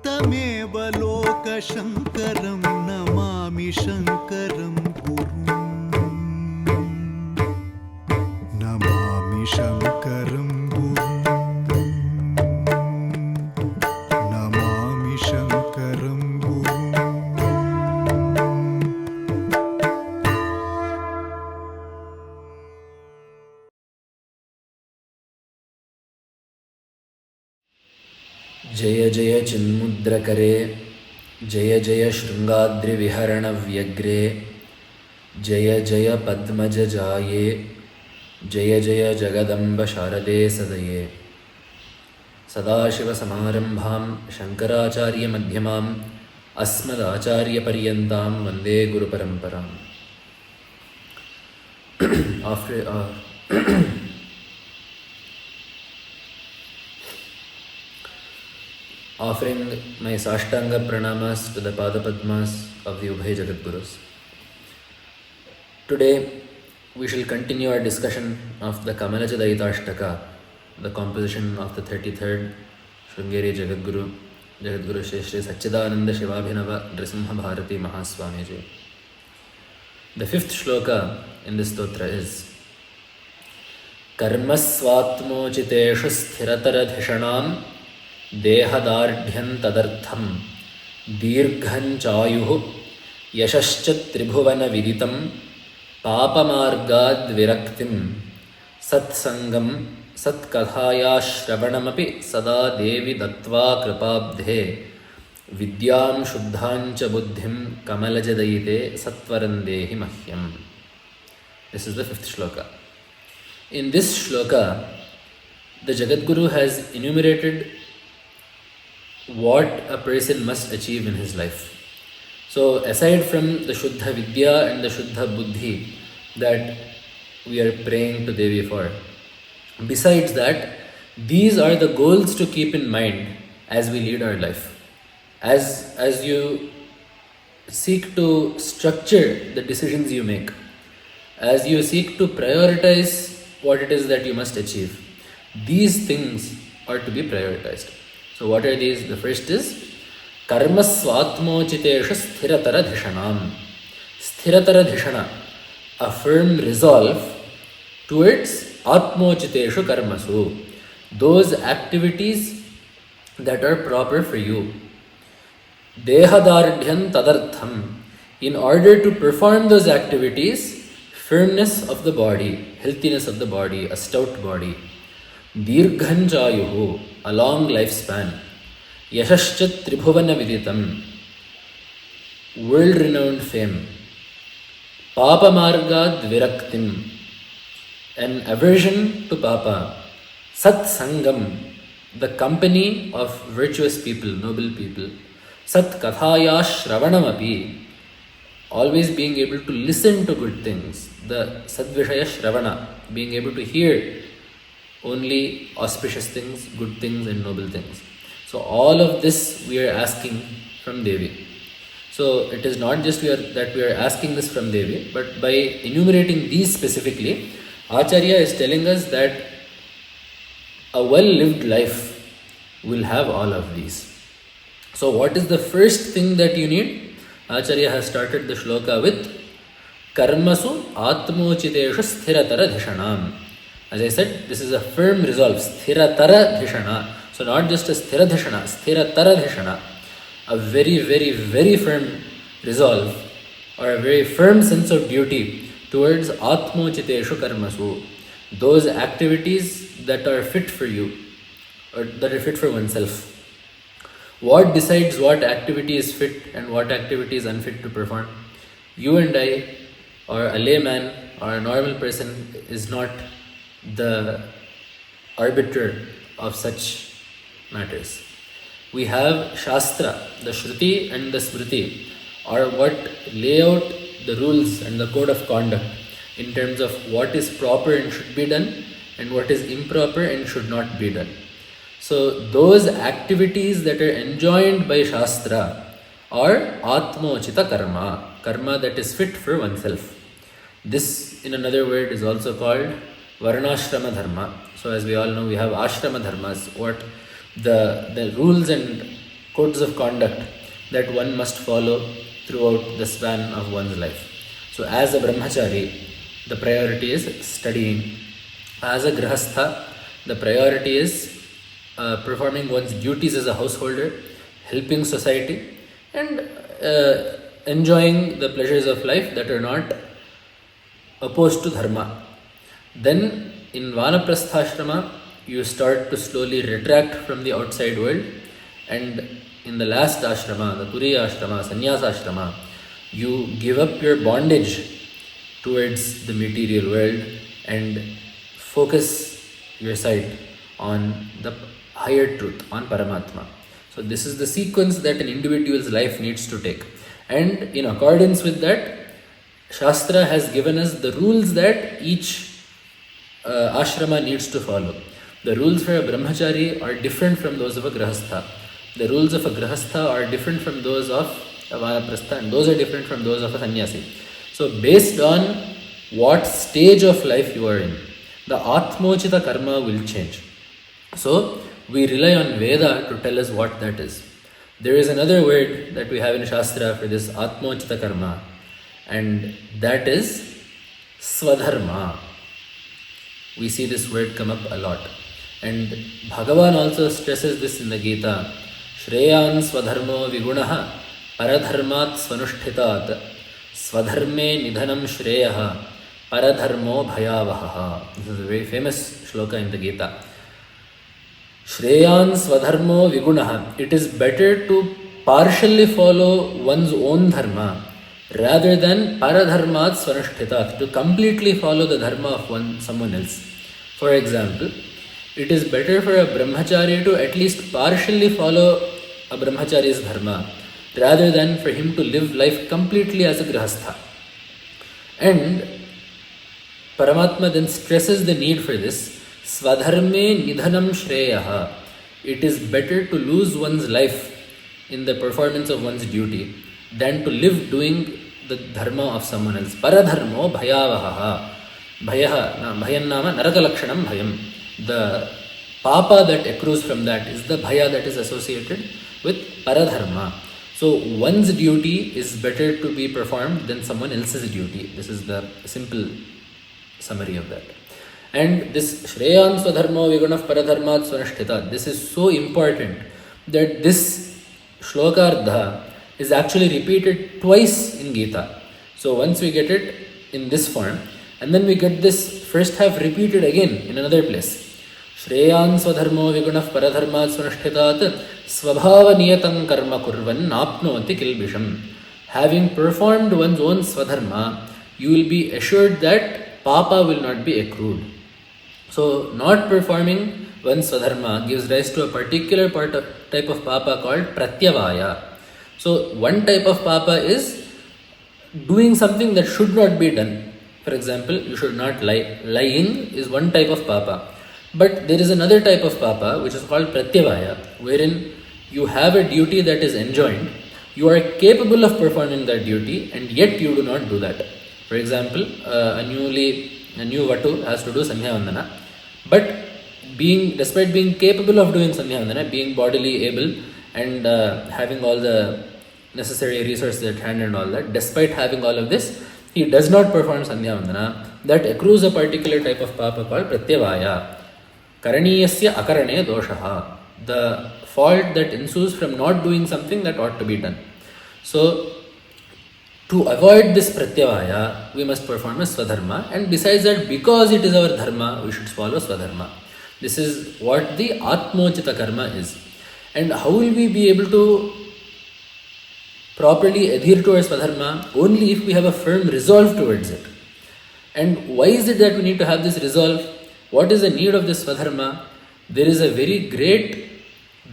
तमेव लोकशङ्करं नमामि शङ्करं गुरुं नमामि शङ्करं गुरुं नमामि शङ्करं गुरुं. जय जय चिन्मुद्रकरे जय जय शृङ्गाद्रिविहरणव्यग्रे जय जय पद्मजजाये जय जय जगदम्ब शारदे सदये. सदाशिवसमारम्भां शङ्कराचार्यमध्यमाम् अस्मदाचार्यपर्यन्तां वन्दे गुरुपरम्पराम्. Offering my Sastanga pranamas to the Padapadmas of the Ubhay Jagadgurus. Today we shall continue our discussion of the Kamalajadayitashtaka, the composition of the 33rd Sringeri Jagadguru Shri Sacchidananda Shivabhinava Narasimhabharati Mahaswami ji. The fifth shloka in this stotra is Karmasvatmochiteshu sthirataradhishanam देहदार्ढ्यन्तदर्थं दीर्घञ्चायुः यशश्च त्रिभुवनविदितं पापमार्गाद्विरक्तिं सत्सङ्गं सत्कथाया श्रवणमपि सदा देवि दत्त्वा कृपाब्धे विद्यां शुद्धां च बुद्धिं कमलजदयिते सत्वरं देहि मह्यम्. This is the fifth shloka. In this shloka, the Jagadguru has enumerated what a person must achieve in his life. So aside from the Shuddha Vidya and the Shuddha Buddhi that we are praying to Devi for, besides that, these are the goals to keep in mind as we lead our life. As you seek to structure the decisions you make, as you seek to prioritize what it is that you must achieve, these things are to be prioritized. So what are these? The first is Karma Swatmochitesha Sthirataradhishanam. Sthirataradhishana, a firm resolve towards Atmochiteshu Karmasu, those activities that are proper for you. Dehadardhyan Tadartham, in order to perform those activities, firmness of the body, healthiness of the body, a stout body. Dirghanjayuhu, a long lifespan. Yashascha tribhuvana viditam, world-renowned fame. Papa margad viraktim, an aversion to papa. Satsangam, the company of virtuous people, noble people. Sat kathaya shravanamapi, always being able to listen to good things. The sadvishaya shravana, being able to hear only auspicious things, good things and noble things. So all of this we are asking from Devi. So it is not just that we are asking this from Devi, but by enumerating these specifically, Acharya is telling us that a well-lived life will have all of these. So what is the first thing that you need? Acharya has started the shloka with Karmasu Atmochiteshu Sthirataradhishanam. As I said, this is a firm resolve, Sthirataradhishana. So not just a Sthiradhishana, Sthirataradhishana. A very, very, very firm resolve or a very firm sense of duty towards Atmochiteshu Karmasu. Those activities that are fit for you or that are fit for oneself. What decides what activity is fit and what activity is unfit to perform? You and I, or a layman or a normal person, is not the arbiter of such matters. We have Shastra, the Shruti and the Smriti, are what lay out the rules and the code of conduct in terms of what is proper and should be done and what is improper and should not be done. So those activities that are enjoined by Shastra are Atmochita Karma, karma that is fit for oneself. This, in another word, is also called Varnashrama Dharma. So as we all know, we have ashrama dharmas, what the rules and codes of conduct that one must follow throughout the span of one's life. So as a brahmachari, the priority is studying. As a grihastha, the priority is performing one's duties as a householder, helping society, and enjoying the pleasures of life that are not opposed to dharma. Then in vanaprastha you start to slowly retract from the outside world, and in the last ashrama, the turiya ashrama, sannyasa ashrama, you give up your bondage towards the material world and focus your sight on the higher truth, on Paramatma. So this is the sequence that an individual's life needs to take. And in accordance with that, Shastra has given us the rules that each ashrama needs to follow. The rules for a brahmachari are different from those of a grihastha. The rules of a grihastha are different from those of a vanaprastha, and those are different from those of a sannyasi. So based on what stage of life you are in, the atmochita karma will change. So we rely on Veda to tell us what that is. There is another word that we have in Shastra for this atmochita karma, and that is swadharma. We see this word come up a lot. And Bhagavan also stresses this in the Gita. Shreyan swadharmo vigunaha paradharmat svanushthitat swadharme nidhanam shreyaha paradharmo bhayavaha. This is a very famous shloka in the Gita. Shreyan swadharmo vigunaha. It is better to partially follow one's own dharma rather than paradharmat svanushthitat, to completely follow the dharma of someone else. For example, it is better for a brahmachari to at least partially follow a brahmachari's dharma rather than for him to live life completely as a grihastha. And Paramatma then stresses the need for this. Swadharme nidhanam shreyaha. It is better to lose one's life in the performance of one's duty than to live doing the dharma of someone else. Paradharmo bhayavaha. Bhayan nama narakalakshanam bhayam. The papa that accrues from that is the bhaya that is associated with paradharma. So one's duty is better to be performed than someone else's duty. This is the simple summary of that. And this Shreyan Swadharmo Vigunah Paradharmat Svanashtita, this is so important that this Shlokartha is actually repeated twice in Gita. So once we get it in this form, and then we get this first half repeated again in another place. Shreyan Swadharmo Vigunah Paradharmat Svanashtitat Svabhava Niyatam Karma Kurvan Napnoti Kilbisham. Having performed one's own Swadharma, you will be assured that Papa will not be accrued. So not performing one's Swadharma gives rise to a particular type of Papa called Pratyavaya. So one type of Papa is doing something that should not be done. For example, you should not lie. Lying is one type of Papa. But there is another type of Papa which is called Pratyavaya, wherein you have a duty that is enjoined. You are capable of performing that duty and yet you do not do that. For example, a new Vatu has to do Sandhya Vandana, but despite being capable of doing Sandhya Vandana, being bodily able and having all the necessary resources at hand and all that, despite having all of this, he does not perform Sandhya Vandana. That accrues a particular type of Papa called Pratyavaya. Karaniyasya akarane doshaha. The fault that ensues from not doing something that ought to be done. So, to avoid this Pratyavaya, we must perform a Swadharma, and besides that, because it is our Dharma, we should follow Swadharma. This is what the Atmochita Karma is. And how will we be able to properly adhere to our Swadharma? Only if we have a firm resolve towards it. And why is it that we need to have this resolve? What is the need of this Swadharma? There is a very great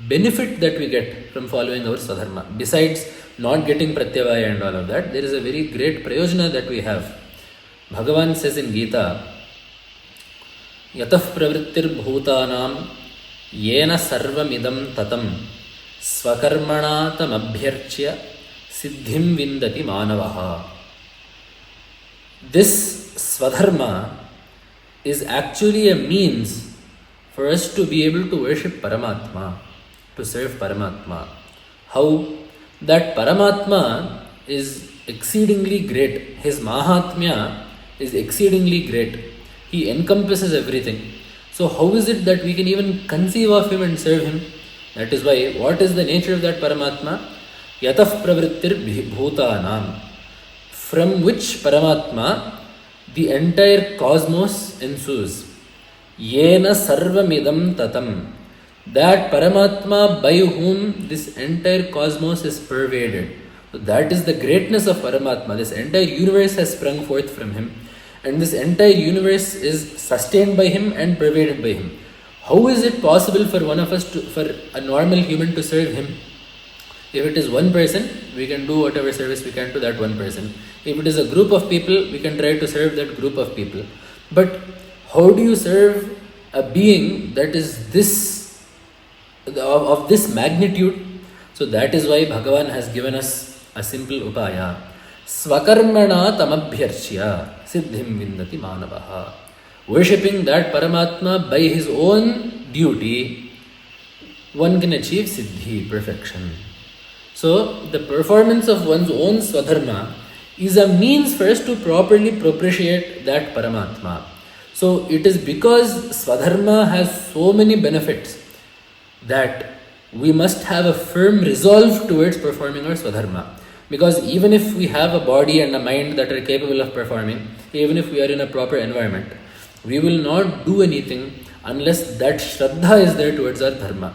benefit that we get from following our Swadharma. Besides not getting Pratyavaya and all of that, there is a very great prayojana that we have. Bhagavan says in Gita, Yatah pravrittir bhutanam yena sarvamidam tatam svakarmana tam abhyarchya siddhim vindati manavaha. This Swadharma is actually a means for us to be able to worship Paramatma, to serve Paramatma. how that Paramatma is exceedingly great. His Mahatmya is exceedingly great. He encompasses everything. So how is it that we can even conceive of him and serve him? That is why, what is the nature of that Paramatma? Yatah pravrittir bhutanam. From which Paramatma the entire cosmos ensues. Yena sarvamidam tatam. That Paramatma by whom this entire cosmos is pervaded. So that is the greatness of Paramatma. This entire universe has sprung forth from him. And this entire universe is sustained by him and pervaded by him. How is it possible for one of us, for a normal human to serve him? If it is one person, we can do whatever service we can to that one person. If it is a group of people, we can try to serve that group of people. But how do you serve a being that is this, of this magnitude? So that is why Bhagavan has given us a simple upaya. Svakarmana tamabhyarchya siddhim vindati manavaha. Worshipping that Paramatma by his own duty, one can achieve siddhi, perfection. So the performance of one's own swadharma is a means for us to properly propitiate that Paramatma. So it is because swadharma has so many benefits that we must have a firm resolve towards performing our swadharma. Because even if we have a body and a mind that are capable of performing, even if we are in a proper environment, we will not do anything unless that shraddha is there towards our dharma.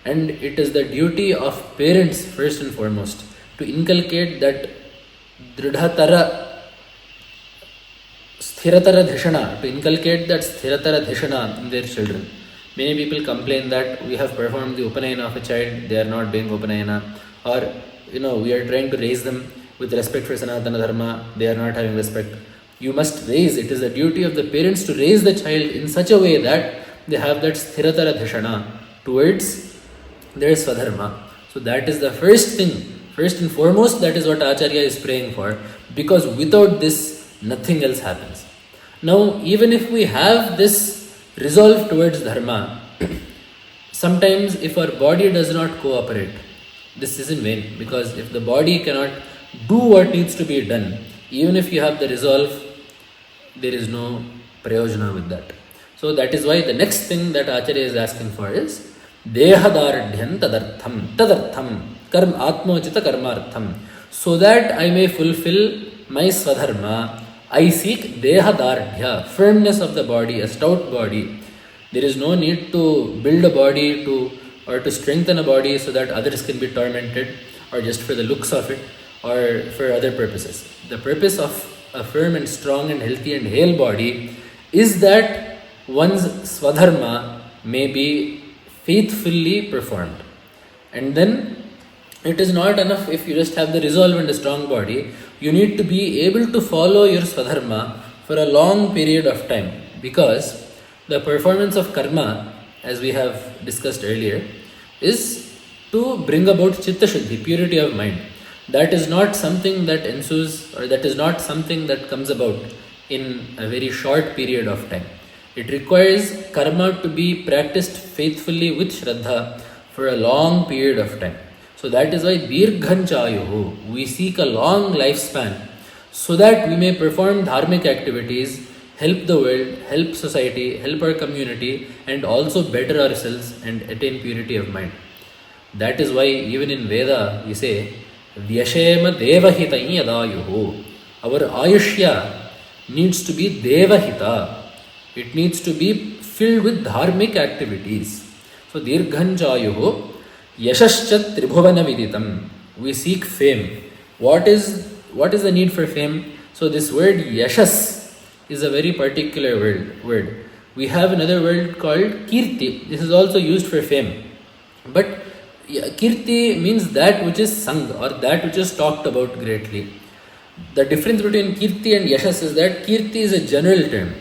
And it is the duty of parents, first and foremost, to inculcate that dridhatara, sthiratara dhishana, to inculcate that sthiratara dhishana in their children. Many people complain that we have performed the upanayana of a child, they are not doing upanayana, or we are trying to raise them with respect for Sanatana Dharma, they are not having respect. You must raise, it is the duty of the parents to raise the child in such a way that they have that sthiratara dhishana towards their swadharma. So that is the first thing, first and foremost, that is what Acharya is praying for, because without this, nothing else happens. Now, even if we have this resolve towards dharma, sometimes if our body does not cooperate, this is in vain, because if the body cannot do what needs to be done, even if you have the resolve, there is no prayojana with that. So that is why the next thing that Acharya is asking for is Dehadardhyan tadartham karma atmojita karmartham. So that I may fulfill my swadharma, I seek Dehadardhya, firmness of the body, a stout body. There is no need to build a body or to strengthen a body so that others can be tormented, or just for the looks of it, or for other purposes. The purpose of a firm and strong and healthy and hale body is that one's swadharma may be faithfully performed. And then it is not enough if you just have the resolve and a strong body. You need to be able to follow your swadharma for a long period of time, because the performance of karma, as we have discussed earlier, is to bring about Chittashuddi, purity of mind. That is not something that ensues, or that is not something that comes about in a very short period of time. It requires karma to be practiced faithfully with Shraddha for a long period of time. So that is why Dirghan Chayuhu, we seek a long lifespan so that we may perform dharmic activities, help the world, help society, help our community, and also better ourselves and attain purity of mind. That is why even in Veda we say, Vyashema Devahita Yadayuhu. Our Ayushya needs to be Devahita. It needs to be filled with dharmic activities. So Dirghan Chayuhu, Yashascha Tribhuvana Viditam. We seek fame. What is the need for fame? So this word Yashas is a very particular word. We have another word called Kirti. This is also used for fame. But Kirti means that which is sung, or that which is talked about greatly. The difference between Kirti and Yashas is that Kirti is a general term.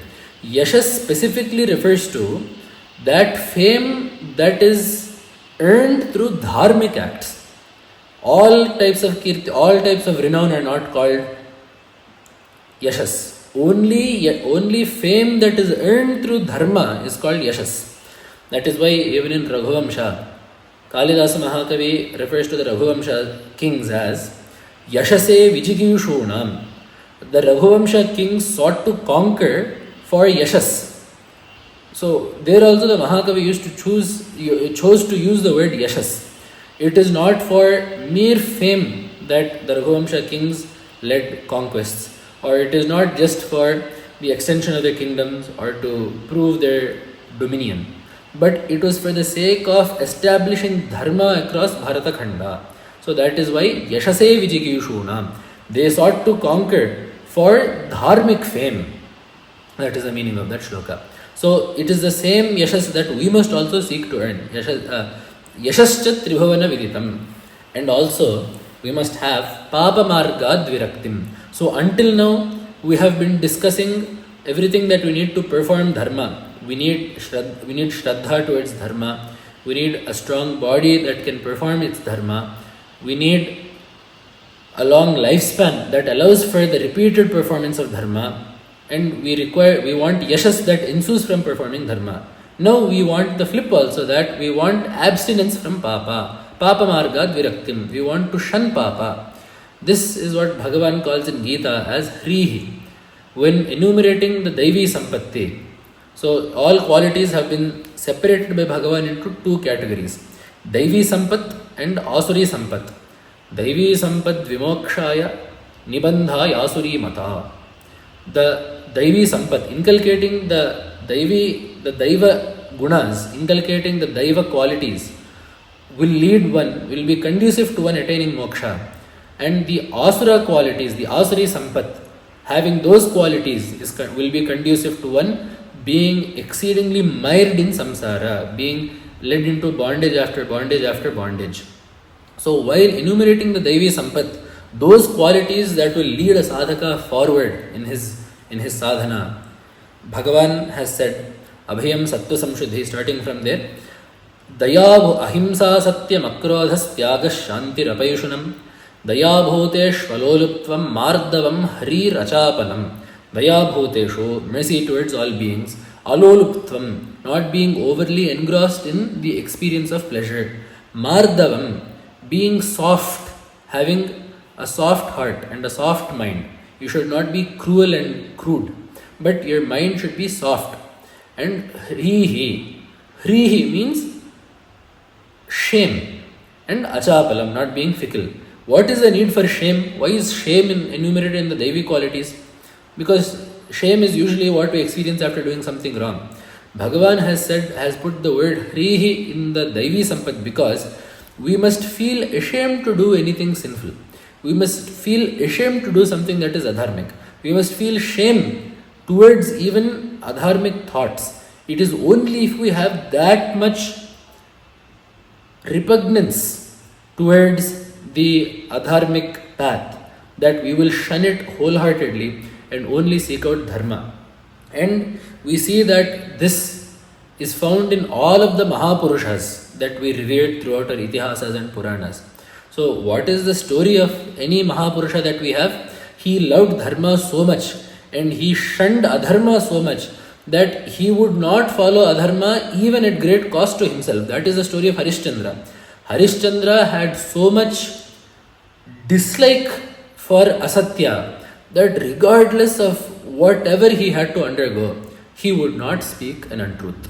Yashas specifically refers to that fame that is earned through dharmic acts. All types of Kirti, all types of renown are not called Yashas. Only fame that is earned through dharma is called Yashas. That is why even in Raghuvamsha, Kalidasa Mahakavi refers to the Raghuvamsha kings as Yashase Vijigiyushunam. The Raghuvamsha kings sought to conquer for Yashas. So there also the Mahakavi chose to use the word Yashas. It is not for mere fame that the Raghuvamsha kings led conquests, or it is not just for the extension of their kingdoms or to prove their dominion, but it was for the sake of establishing dharma across Bharata Khanda. So that is why Yashase Vijigiyushunam. They sought to conquer for dharmic fame. That is the meaning of that shloka. So it is the same yashas that we must also seek to earn. Yashascha tribhavana viditam. And also we must have papa marga dviraktim. So until now we have been discussing everything that we need to perform dharma. We need shraddha towards dharma. We need a strong body that can perform its dharma. We need a long lifespan that allows for the repeated performance of dharma. And we want yashas that ensues from performing dharma. Now we want the flip also, that we want abstinence from papa. Papa marga dviraktim. We want to shun papa. This is what Bhagavan calls in Gita as hrihi. When enumerating the Daivi Sampatti, so all qualities have been separated by Bhagavan into two categories: Daivi Sampat and Asuri Sampat. Daivi Sampat Vimokshaya Nibandha Yasuri Mata. The Daivi Sampat, inculcating the Daiva gunas, inculcating the Daiva qualities, will be conducive to one attaining moksha. And the Asura qualities, the Asuri Sampat, having those qualities will be conducive to one being exceedingly mired in samsara, being led into bondage after bondage after bondage. So while enumerating the Daivi Sampat, those qualities that will lead a sadhaka forward in his sadhana, Bhagavan has said, Abhayam Sattva Samshuddhi, starting from there, Daya Ahimsa Satyam Akrodhas Tyagas Shanti Rapayushunam Daya Bhutesh Valoluptvam Mardavam Hari Rachapanam. Daya Bhuteshu, mercy towards all beings. Aloluptvam, not being overly engrossed in the experience of pleasure. Mardavam, being soft, having a soft heart and a soft mind. You should not be cruel and crude, but your mind should be soft. And hrihi means shame, and achapalam, not being fickle. What is the need for shame? Why is shame enumerated in the Daivi qualities? Because shame is usually what we experience after doing something wrong. Bhagavan has put the word hrihi in the Daivi Sampat because we must feel ashamed to do anything sinful. We must feel ashamed to do something that is adharmic. We must feel shame towards even adharmic thoughts. It is only if we have that much repugnance towards the adharmic path that we will shun it wholeheartedly and only seek out dharma. And we see that this is found in all of the Mahapurushas that we revered throughout our Itihasas and Puranas. So what is the story of any Mahapurusha that we have? He loved dharma so much and he shunned adharma so much that he would not follow adharma even at great cost to himself. That is the story of Harishchandra. Harishchandra had so much dislike for asatya that regardless of whatever he had to undergo, he would not speak an untruth.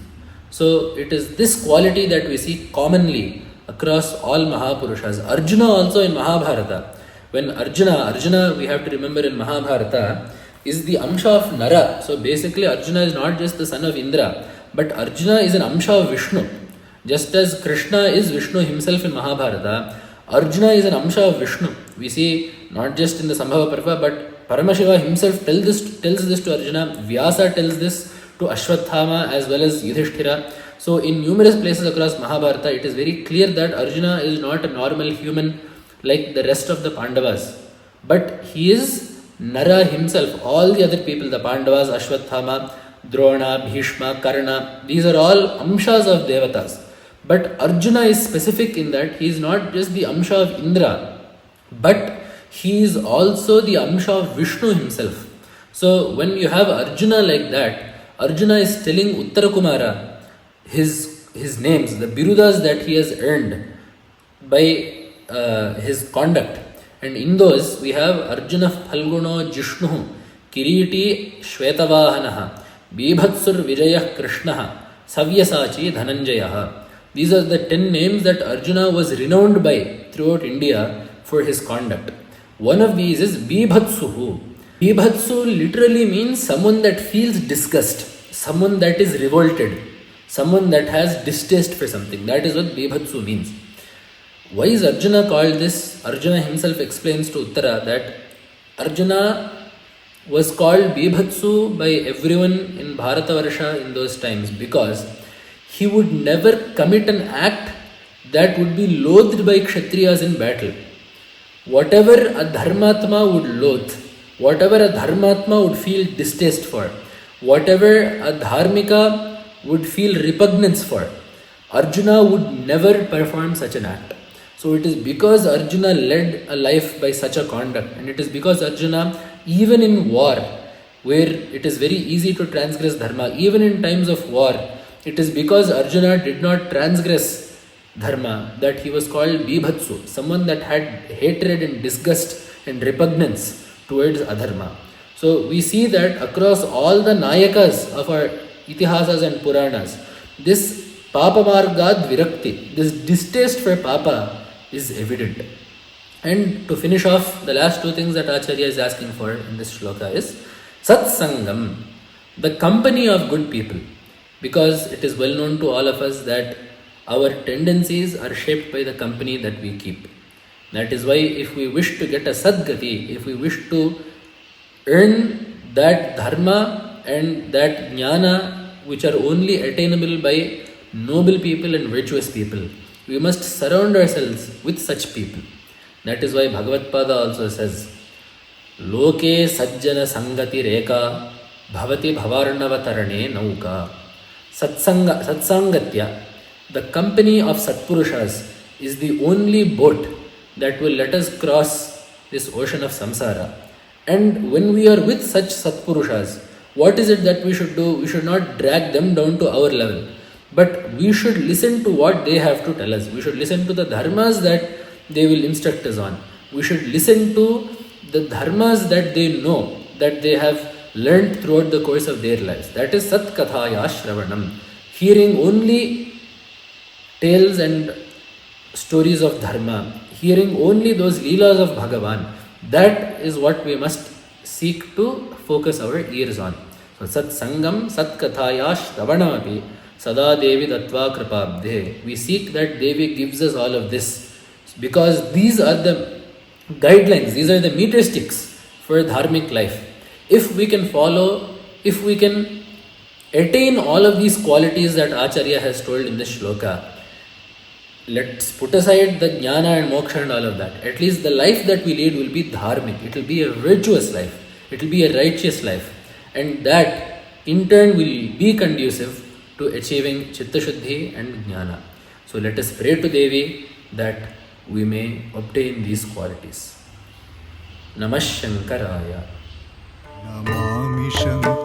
So it is this quality that we see commonly across all Mahapurushas. Arjuna also in Mahabharata. When Arjuna we have to remember in Mahabharata is the Amsha of Nara. So basically Arjuna is not just the son of Indra, but Arjuna is an Amsha of Vishnu. Just as Krishna is Vishnu himself in Mahabharata, Arjuna is an Amsha of Vishnu. We see not just in the Sambhava Parva, but Paramashiva himself tells this to Arjuna. Vyasa tells this to Ashwathama as well as Yudhishthira. So in numerous places across Mahabharata, it is very clear that Arjuna is not a normal human like the rest of the Pandavas, but he is Nara himself. All the other people, the Pandavas, Ashwathama, Drona, Bhishma, Karna, these are all Amshas of Devatas. But Arjuna is specific in that he is not just the Amsha of Indra, but he is also the Amsha of Vishnu himself. So when you have Arjuna like that, Arjuna is telling Uttarakumara, his his names, the birudas that he has earned by his conduct. And in those we have Arjuna Phalguno Jishnu, Kiriti Shvetavahanaha, Bibhatsur Vijayah Krishnaha, Savyasachi Dhananjayaha. These are the 10 names that Arjuna was renowned by throughout India for his conduct. One of these is Bibhatsuhu. Bibhatsu literally means someone that feels disgust, someone that is revolted, someone that has distaste for something. That is what Bibhatsu means. Why is Arjuna called this? Arjuna himself explains to Uttara that Arjuna was called Bibhatsu by everyone in Bharatavarsha in those times because he would never commit an act that would be loathed by Kshatriyas in battle. Whatever a Dharmatma would loathe, whatever a Dharmatma would feel distaste for, whatever a Dharmika would feel repugnance for, Arjuna would never perform such an act. So it is because Arjuna led a life by such a conduct, and it is because Arjuna, even in war, where it is very easy to transgress Dharma, even in times of war, it is because Arjuna did not transgress Dharma that he was called Bibhatsu, someone that had hatred and disgust and repugnance towards Adharma. So we see that across all the Nayakas of our Itihasas and Puranas, this Papa Margad Virakti, this distaste for Papa is evident. And to finish off, the last two things that Acharya is asking for in this shloka is Satsangam, the company of good people. Because it is well known to all of us that our tendencies are shaped by the company that we keep. That is why if we wish to get a Sadgati, if we wish to earn that Dharma and that Jnana which are only attainable by noble people and virtuous people, we must surround ourselves with such people. That is why Bhagavad Pada also says, Loke Sajjana Sangati Reka Bhavati Bhavarnavatarane Nauka. Satsangatya, the company of Satpurushas, is the only boat that will let us cross this ocean of samsara. And when we are with such Satpurushas, what is it that we should do? We should not drag them down to our level, but we should listen to what they have to tell us. We should listen to the dharmas that they will instruct us on. We should listen to the dharmas that they know, that they have learned throughout the course of their lives. That is Sat Kathaya Shravanam. Hearing only tales and stories of Dharma, hearing only those Leelas of Bhagavan, that is what we must seek to focus our ears on. So Sat Sangam, Sat Kathaya Shravanamapi, Sada Devi Dattva Kripabdhe. We seek that Devi gives us all of this because these are the guidelines, these are the meter sticks for Dharmic life. If we can follow, if we can attain all of these qualities that Acharya has told in this shloka, let's put aside the jnana and moksha and all of that. At least the life that we lead will be dharmic. It will be a virtuous life. It will be a righteous life. And that in turn will be conducive to achieving Chittashuddi and jnana. So let us pray to Devi that we may obtain these qualities. Namah Shankaraya. Namami Shankara.